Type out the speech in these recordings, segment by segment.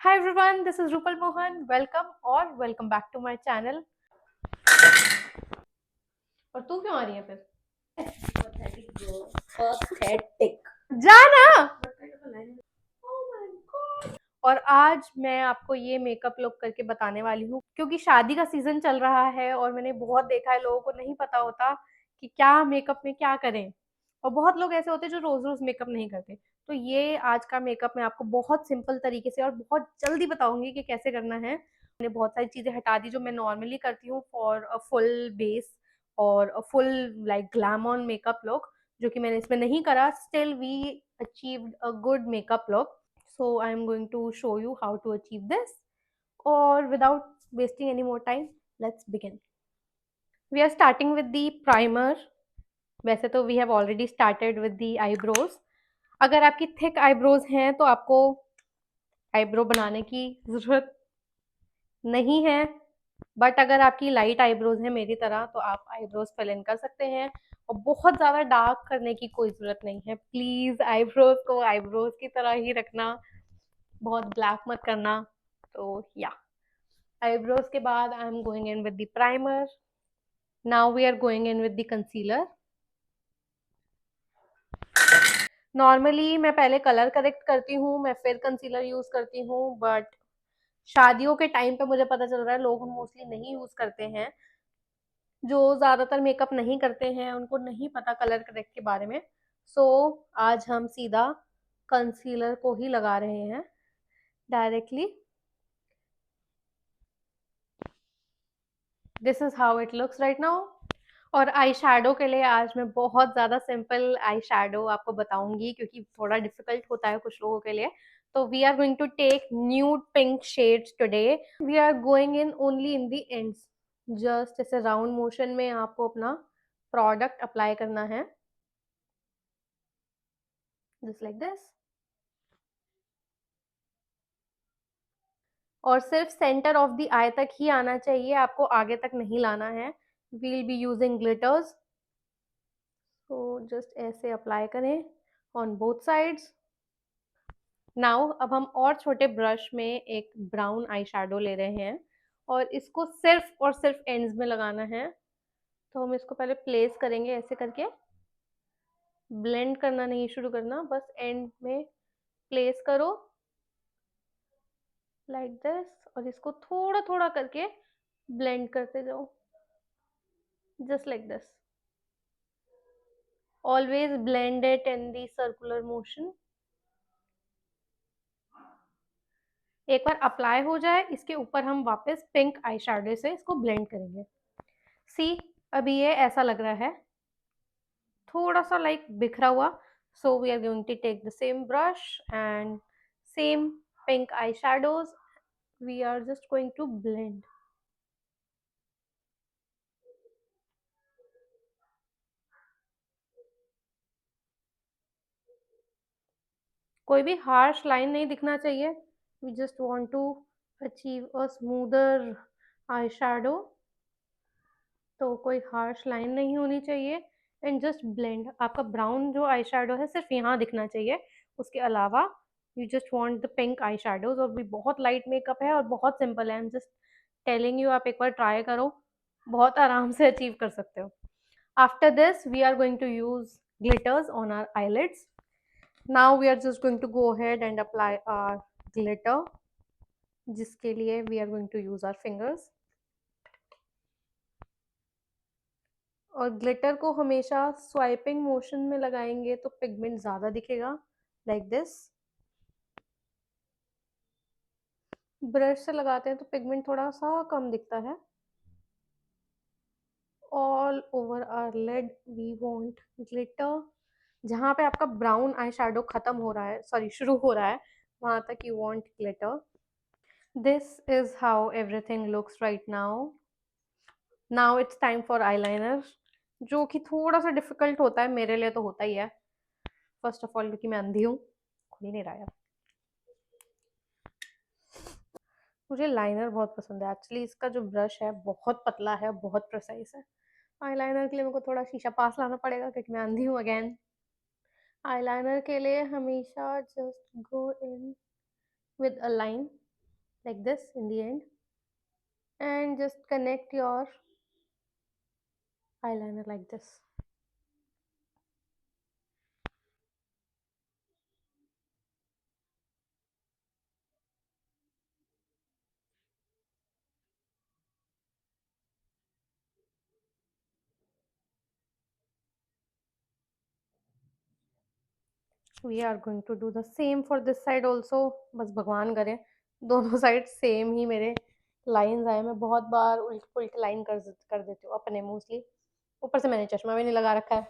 Hi everyone, this is Rupal Mohan. Welcome back to my channel. और तू क्यों आ रही है फिर? Pathetic bro. Pathetic. जाना। और आज मैं आपको ये मेकअप लुक करके बताने वाली हूँ क्योंकि शादी का सीजन चल रहा है और मैंने बहुत देखा है लोगों को नहीं पता होता कि क्या मेकअप में क्या करें। और बहुत लोग ऐसे होते हैं जो रोज रोज मेकअप नहीं करते। तो ये आज का मेकअप मैं आपको बहुत सिंपल तरीके से और बहुत जल्दी बताऊंगी कि कैसे करना है। मैंने बहुत सारी चीजें हटा दी जो मैं नॉर्मली करती हूँ फॉर अ फुल बेस और a full like glam on makeup look, जो कि मैंने इसमें नहीं करा। Still we achieved a good makeup look. So I am going to show you how to achieve this. Or without wasting any more time, let's begin. We are starting with the primer. वैसे तो we have already started with the eyebrows. अगर आपकी thick eyebrows हैं तो आपको eyebrow बनाने की ज़रूरत नहीं है, बट अगर आपकी लाइट आईब्रोज है मेरी तरह तो आप आईब्रोज फिल इन कर सकते हैं। और बहुत ज़्यादा डार्क करने की कोई ज़रूरत नहीं है। प्लीज़ आईब्रोज को आईब्रोज की तरह ही रखना, बहुत ब्लैक मत करना। तो या eyebrows के बाद I am going in with the primer. Now we are going in with the concealer. Normally मैं पहले कलर करेक्ट करती हूँ, मैं फिर कंसीलर यूज करती हूँ, बट शादियों के टाइम पे मुझे पता चल रहा है लोग मोस्टली नहीं यूज करते हैं। जो ज्यादातर मेकअप नहीं करते हैं उनको नहीं पता कलर करेक्ट के बारे में। सो आज हम सीधा कंसीलर को ही लगा रहे हैं directly. This is how it looks right now. और आई शैडो के लिए आज मैं बहुत ज़्यादा सिंपल आई शैडो आपको बताऊंगी क्योंकि थोड़ा डिफिकल्ट होता है कुछ लोगों के लिए. तो we are going to take nude pink shades today. We are going in only in the ends. Just ऐसे राउंड मोशन में आपको अपना प्रोडक्ट अप्लाई करना है, जस्ट लाइक दिस. और सिर्फ सेंटर ऑफ द आई तक ही आना चाहिए, आपको आगे तक नहीं लाना है. We'll be using glitters. तो जस्ट ऐसे अप्लाई करें ऑन बोथ साइड्स. नाउ अब हम और छोटे ब्रश में एक ब्राउन आई शेडो ले रहे हैं और इसको सिर्फ और सिर्फ एंड्स में लगाना है. तो हम इसको पहले प्लेस करेंगे ऐसे करके. ब्लेंड करना नहीं शुरू करना, बस एंड में प्लेस करो लाइक दिस और इसको थोड़ा थोड़ा करके ब्लेंड करते जाओ, just like this. Always blend it in the circular motion. एक बार अप्लाई हो जाए इसके ऊपर हम वापस पिंक आई शेडो से इसको ब्लेंड करेंगे. सी, अभी ये ऐसा लग रहा है थोड़ा सा लाइक बिखरा हुआ. So we are going to take the same brush and same pink eye shadows. We are just going to blend. कोई भी हार्श लाइन नहीं दिखना चाहिए. We just want to achieve a smoother eye shadow. तो कोई harsh line नहीं होनी चाहिए. And just blend. आपका ब्राउन जो आई शेडो है सिर्फ यहाँ दिखना चाहिए, उसके अलावा you just want the pink eye shadows. और भी बहुत लाइट मेकअप है और बहुत सिंपल है. I am just telling you, आप एक बार ट्राई करो, बहुत आराम से अचीव कर सकते हो. After this we are going to use glitters on our eyelids. Now we are just going to go ahead and apply our glitter, जिसके लिए we are going to use our fingers. और glitter को हमेशा swiping motion में लगाएंगे तो pigment ज़्यादा दिखेगा, लाइक दिस. ब्रश से लगाते हैं तो पिगमेंट थोड़ा सा कम दिखता है. All over our lid we want glitter. जहाँ पे आपका ब्राउन आई शेडो खत्म हो रहा है, सॉरी शुरू हो रहा है, वहाँ तक you want glitter. This is how everything looks right now. Now it's time for eyeliner, जो कि थोड़ा सा डिफिकल्ट होता है, मेरे लिए तो होता ही है. फर्स्ट ऑफ ऑल क्योंकि मैं अंधी हूँ, खुल ही नहीं रहा है. मुझे लाइनर बहुत पसंद है एक्चुअली. इसका जो ब्रश है बहुत पतला है, बहुत प्रिसाइज है. आईलाइनर के लिए मेरे को थोड़ा शीशा पास लाना पड़ेगा क्योंकि मैं अंधी हूँ अगेन. आईलाइनर के लिए हमेशा just go in with a line. like this in the end, and just connect your eyeliner like this. We are going to do the same for this side also. बस भगवान करे दोनों side same ही मेरे lines आए। मैं बहुत बार उल्ट pulled line कर देती हूँ अपने मोस्टली। ऊपर से मैंने चश्मा भी नहीं लगा रखा है।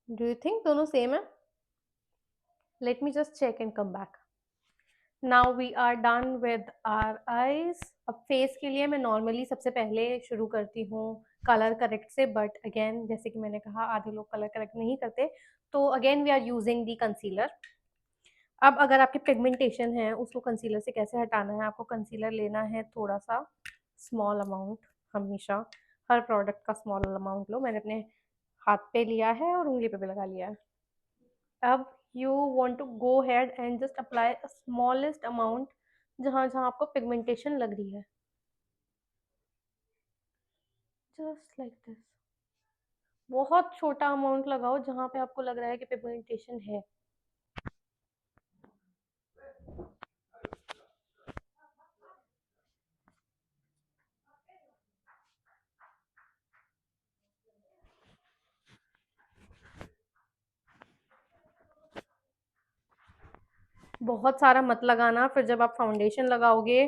डू यू थिंक दोनों सेम है? Let me just check and come back. Now we are done with our eyes. अब फेस के लिए मैं नॉर्मली सबसे पहले शुरू करती हूँ कलर करेक्ट से, बट अगेन जैसे कि मैंने कहा आधे लोग कलर करेक्ट नहीं करते, तो again we are using the concealer. अब अगर आपकी पिगमेंटेशन है उसको कंसीलर से कैसे हटाना है, आपको कंसीलर लेना है थोड़ा सा स्मॉल अमाउंट, हमेशा हर प्रोडक्ट का स्मॉल अमाउंट लो। मैंने अपने हाथ पे लिया है और उंगली पे भी लगा लिया है। अब you want to go head and just apply a smallest amount जहाँ जहाँ आपको पिगमेंटेशन लग रही है, जस्ट लाइक दिस। बहुत छोटा अमाउंट लगाओ जहाँ पे आपको लग रहा है कि पिगमेंटेशन है। बहुत सारा मत लगाना, फिर जब आप फाउंडेशन लगाओगे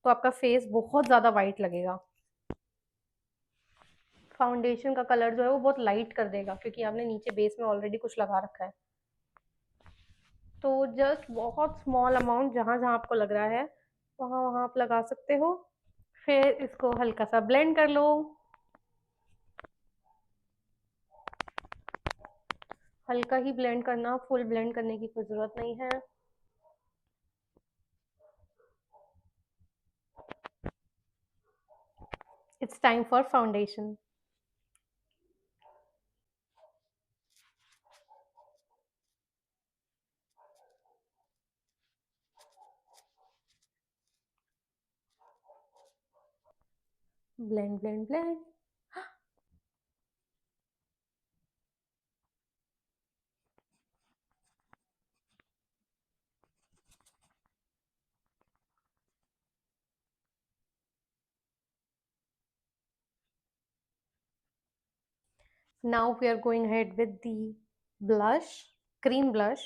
तो आपका फेस बहुत ज़्यादा वाइट लगेगा। फाउंडेशन का कलर जो है वो बहुत लाइट कर देगा क्योंकि आपने नीचे बेस में ऑलरेडी कुछ लगा रखा है। तो जस्ट बहुत स्मॉल अमाउंट जहाँ जहाँ आपको लग रहा है वहाँ वहाँ आप लगा सकते हो। फिर इसको हल्का सा ब्लेंड कर लो। हल्का ही ब्लेंड करना, फुल ब्लेंड करने की कोई ज़रूरत नहीं है। It's time for foundation. Blend blend blend. Now we are going ahead with the blush, cream blush.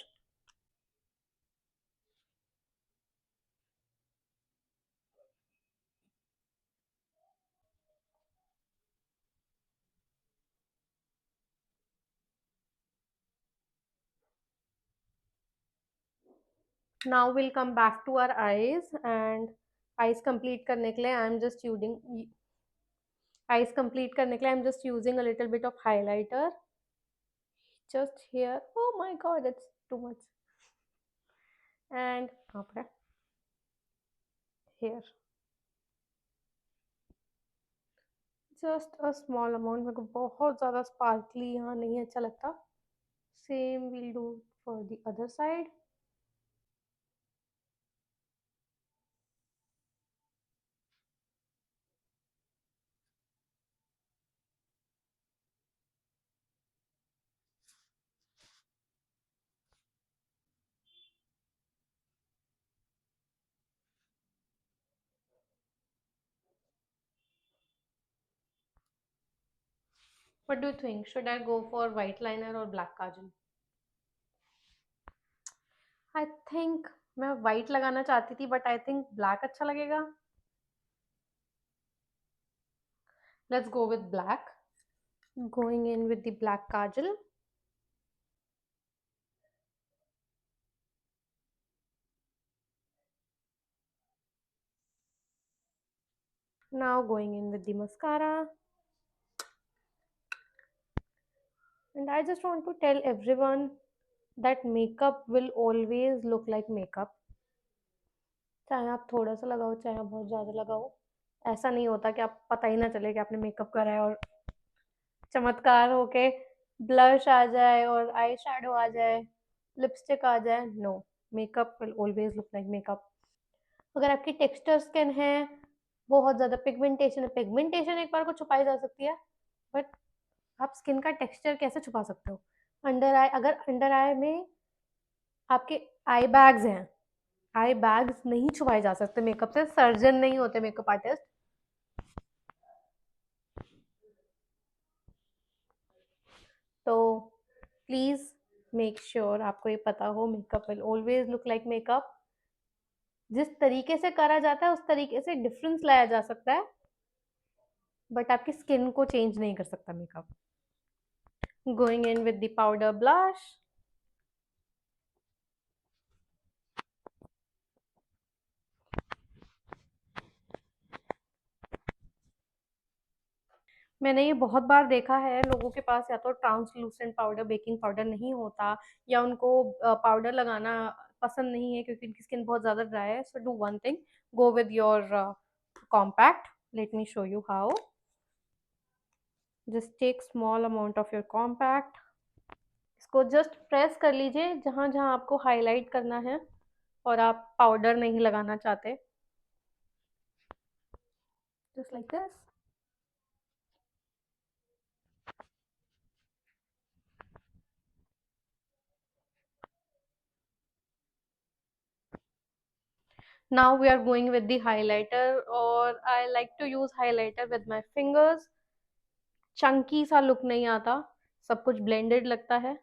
Now we'll come back to our eyes, and eyes complete करने के लिए I'm just using a little bit of highlighter just here. Oh my god, that's too much. And okay, here just a small amount. मेरे को बहुत ज़्यादा sparkly यहाँ नहीं अच्छा लगता। Same we'll do for the other side. What do you think? Should I go for white liner or black kajal? I think मैं white लगाना चाहती थी, but I think black अच्छा लगेगा। Let's go with black. Going in with the black kajal. Now going in with the mascara. And I just want to tell everyone that makeup will always look like makeup. चाहे आप थोड़ा सा लगाओ चाहे आप बहुत ज़्यादा लगाओ, ऐसा नहीं होता कि आप पता ही ना चले कि आपने मेकअप करा है और चमत्कार होके ब्लश आ जाए और आई शैडो आ जाए। लिपस्टिक आ जाए, no, makeup will always look like makeup. अगर आपकी टेक्सचर स्किन है, बहुत ज़्यादा पिगमेंटेशन है, पिगमेंटेशन एक बार को छुपाई जा सकती है, बट आप स्किन का टेक्सचर कैसे छुपा सकते हो? अंडर आई, अगर अंडर आई में आपके आई बैग्स हैं, आई बैग्स नहीं छुपाए जा सकते मेकअप से, सर्जन नहीं होते मेकअप आर्टिस्ट। तो प्लीज मेक श्योर आपको ये पता हो, makeup will always look like makeup. जिस तरीके से करा जाता है उस तरीके से डिफरेंस लाया जा सकता है, बट आपकी स्किन को चेंज नहीं कर सकता makeup. Going in with the powder blush, मैंने ये बहुत बार देखा है, लोगों के पास या तो ट्रांसलूसेंट पाउडर, बेकिंग पाउडर नहीं होता, या उनको पाउडर लगाना पसंद नहीं है क्योंकि उनकी स्किन बहुत ज़्यादा ड्राई है। So do one thing, go with your compact. Let me show you how. Just take small amount of your compact, इसको जस्ट प्रेस कर लीजिए जहाँ जहाँ आपको हाईलाइट करना है और आप पाउडर नहीं लगाना चाहते, just like this. Now we are going with the highlighter, और I like to use highlighter with my fingers। Chunky सा लुक नहीं आता, सब कुछ ब्लेंडेड लगता है।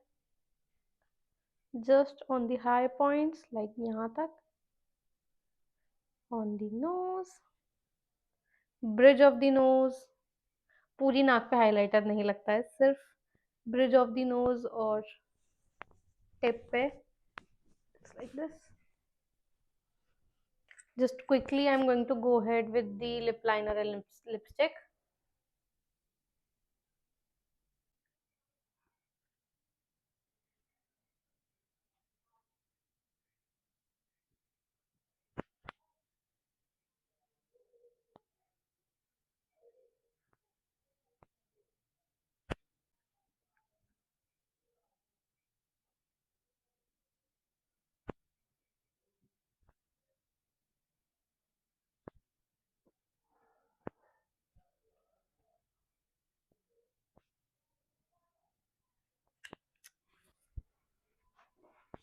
Just on the high points, like यहाँ तक, on the nose, bridge of the nose. पूरी नाक पे हाइलाइटर नहीं लगता है, सिर्फ ब्रिज ऑफ द नोज और टिप पे, like this. Just quickly I'm going to go ahead with the lip liner and lipstick.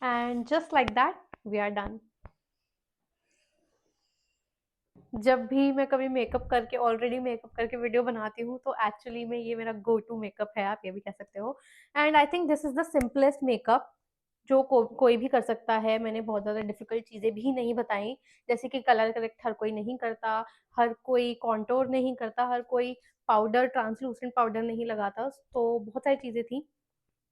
And just like that we are done। जब भी मैं कभी मेकअप करके, ऑलरेडी मेकअप करके वीडियो बनाती हूँ, तो एक्चुअली में ये मेरा गो टू मेकअप है, आप ये भी कह सकते हो। And I think this is the simplest makeup जो कोई भी कर सकता है। मैंने बहुत ज़्यादा डिफिकल्ट चीज़ें भी नहीं बताई, जैसे कि कलर करेक्ट हर कोई नहीं करता, हर कोई कॉन्टोर नहीं करता, हर कोई पाउडर, ट्रांसलूसेंट पाउडर नहीं लगाता, तो बहुत सारी चीज़ें थी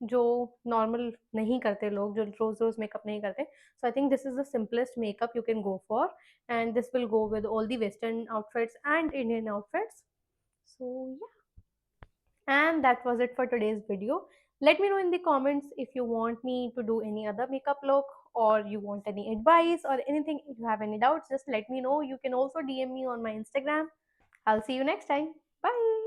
जो नॉर्मल नहीं करते लोग, जो रोज रोज मेकअप नहीं करते। So I think this is the simplest makeup you can go for, and this will go with all the western outfits and Indian outfits. So yeah, and that was it for today's video. Let me know in the comments if you want me to do any other makeup look, or you want any advice or anything. If you have any doubts, just let me know. You can also DM me on my Instagram. I'll see you next time. Bye.